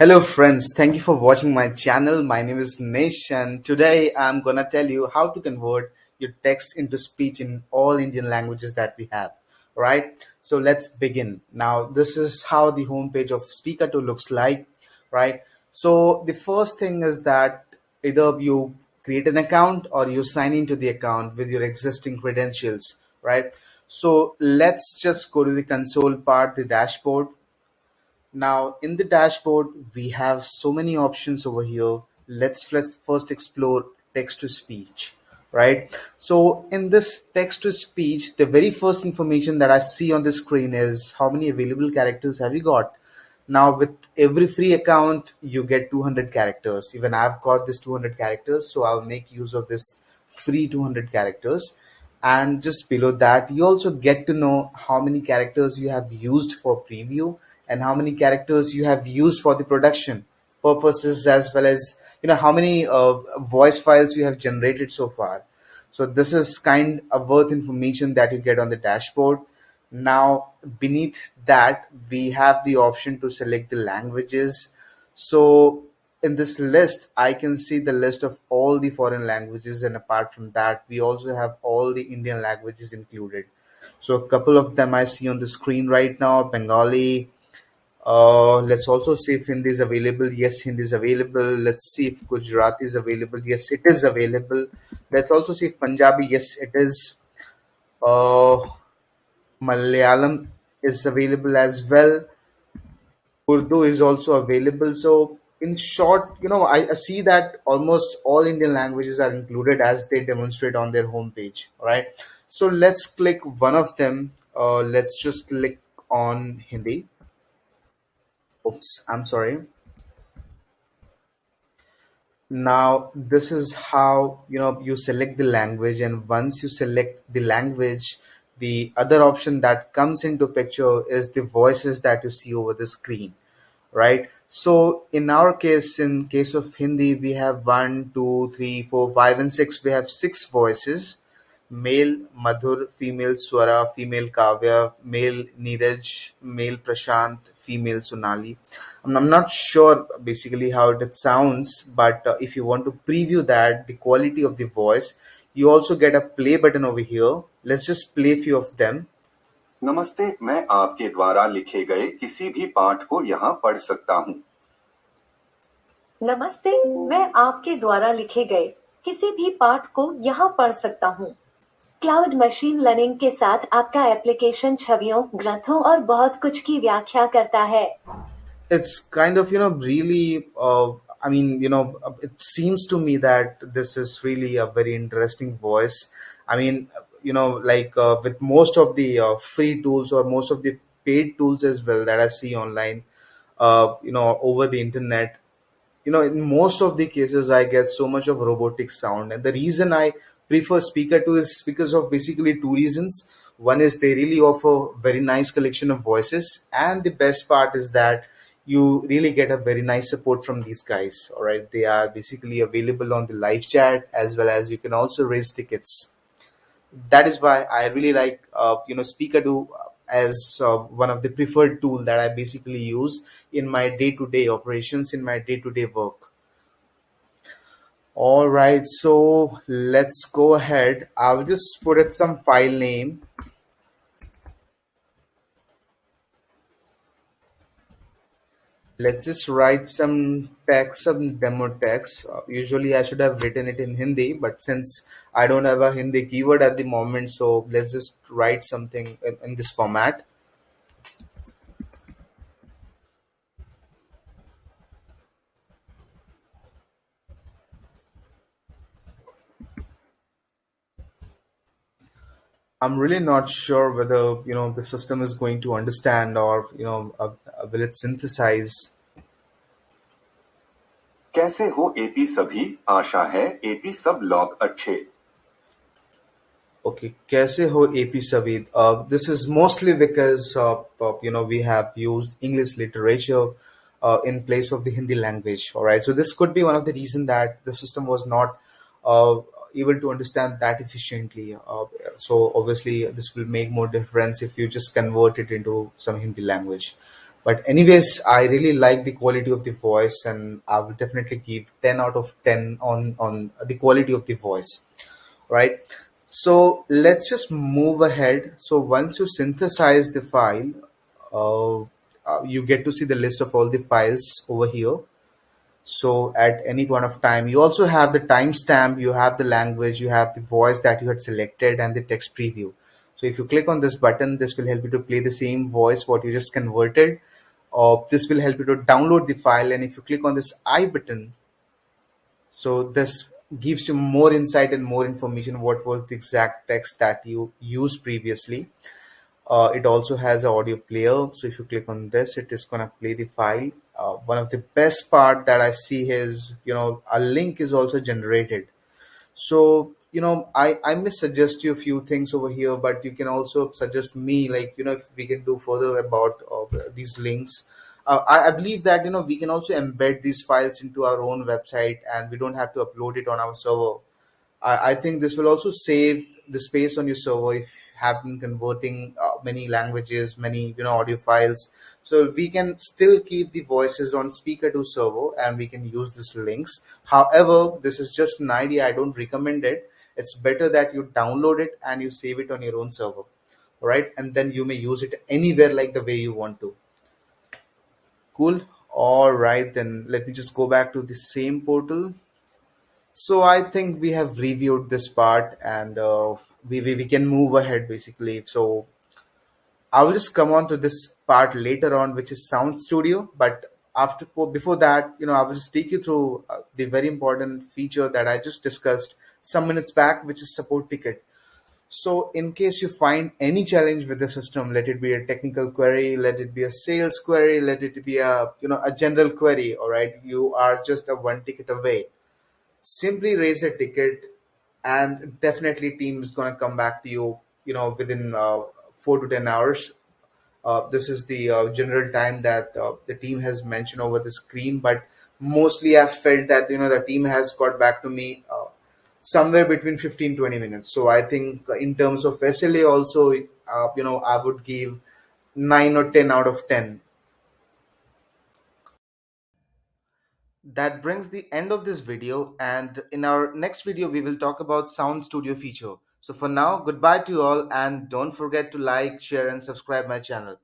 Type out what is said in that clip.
Hello friends, thank you for watching my channel. My name is Nesh and today I'm gonna tell you how to convert your text into speech in all Indian languages that we have. Right? So let's begin. Now this is how the homepage of Speakatoo looks like, right? So the first thing is that either you create an account or you sign into the account with your existing credentials, right? So let's just go to the console part, the dashboard. Now, in the dashboard, we have so many options over here. Let's first explore text to speech, right? So, in this text to speech, the very first information that I see on the screen is how many available characters have you got? Now, with every free account, you get 200 characters. Even I've got this 200 characters, so I'll make use of this free 200 characters. And just below that, you also get to know how many characters you have used for preview and how many characters you have used for the production purposes, as well as how many voice files you have generated so far. So this is kind of worth information that you get on the dashboard. Now, beneath that, we have the option to select the languages. So in this list, I can see the list of all the foreign languages, and apart from that, we also have all the Indian languages included. So a couple of them I see on the screen right now: Bengali. Let's also see if Hindi is available. Yes, Hindi is available. Let's see if Gujarati is available. Yes, it is available. Let's also see if Punjabi. Yes, it is. Uh, Malayalam is available as well. Urdu is also available. So, in short, I see that almost all Indian languages are included as they demonstrate on their homepage. All right. So, let's click one of them. Let's just click on Hindi. Oops, I'm sorry. Now, this is how you select the language, and once you select the language, the other option that comes into picture is the voices that you see over the screen, right? So in our case, in case of Hindi, we have one, two, three, four, five, and six. We have six voices: male Madhur, female Swara, female Kavya, male Neeraj, male Prashant, female Sonali. I'm not sure basically how it sounds, but if you want to preview that, the quality of the voice, you also get a play button over here. Let's just play a few of them. नमस्ते, मैं आपके द्वारा लिखे गए किसी भी पाठ को यहाँ पढ़ सकता हूँ। नमस्ते, मैं आपके द्वारा लिखे गए किसी भी पाठ को यहाँ पढ़ सकता हूँ। क्लाउड मशीन लर्निंग के साथ आपका एप्लीकेशन छवियों, ग्रंथों और बहुत कुछ की व्याख्या करता है। It's kind of really I mean, it seems to me that this is really a very interesting voice. I mean, like with most of the free tools or most of the paid tools as well that I see online, over the internet, in most of the cases, I get so much of robotic sound. And the reason I prefer Speakatoo is because of basically two reasons. One is they really offer very nice collection of voices. And the best part is that you really get a very nice support from these guys. All right. They are basically available on the live chat, as well as you can also raise tickets. That is why I really like Speakatoo as one of the preferred tool that I basically use in my day-to-day operations, in my day-to-day work. All right, so let's go ahead. I'll just put it some file name. Let's just write some text, some demo text. Usually I should have written it in Hindi, but since I don't have a Hindi keyword at the moment, so let's just write something in this format. I'm really not sure whether the system is going to understand or will it synthesize. कैसे हो AP सभी, आशा है AP सब लोग अच्छे। Okay, kaise ho AP Savid? This is mostly because we have used English literature in place of the Hindi language. All right, so this could be one of the reason that the system was not able to understand that efficiently. So obviously, this will make more difference if you just convert it into some Hindi language. But anyways, I really like the quality of the voice, and I will definitely give 10 out of 10 on the quality of the voice, right? So let's just move ahead. So once you synthesize the file, uh, you get to see the list of all the files over here. So at any point of time, you also have the timestamp, you have the language, you have the voice that you had selected, and the text preview. So if you click on this button, this will help you to play the same voice what you just converted. This will help you to download the file. And if you click on this I button, so this gives you more insight and more information what was the exact text that you used previously. It also has an audio player. So if you click on this, it is going to play the file. One of the best part that I see is, a link is also generated. So, I may suggest you a few things over here, but you can also suggest me, like, if we can do further about these links. I believe that, we can also embed these files into our own website, and we don't have to upload it on our server. I think this will also save the space on your server if you have been converting many languages, many audio files. So we can still keep the voices on Speakatoo server, and we can use these links. However, this is just an idea. I don't recommend it. It's better that you download it and you save it on your own server, right? And then you may use it anywhere like the way you want to. Cool. All right, then let me just go back to the same portal. So I think we have reviewed this part, and we can move ahead basically. So I will just come on to this part later on, which is Sound Studio. But before that, I will just take you through the very important feature that I just discussed some minutes back, which is support ticket. So in case you find any challenge with the system, let it be a technical query, let it be a sales query, let it be a general query, all right, you are just a one ticket away. Simply raise a ticket, and definitely team is going to come back to you, within 4 to 10 hours. This is the general time that the team has mentioned over the screen, but mostly I've felt that the team has got back to me somewhere between 15-20 minutes. So I think in terms of SLA also, I would give 9 or 10 out of 10. That brings the end of this video, and in our next video we will talk about Sound Studio feature. So for now, goodbye to you all, and don't forget to like, share and subscribe my channel.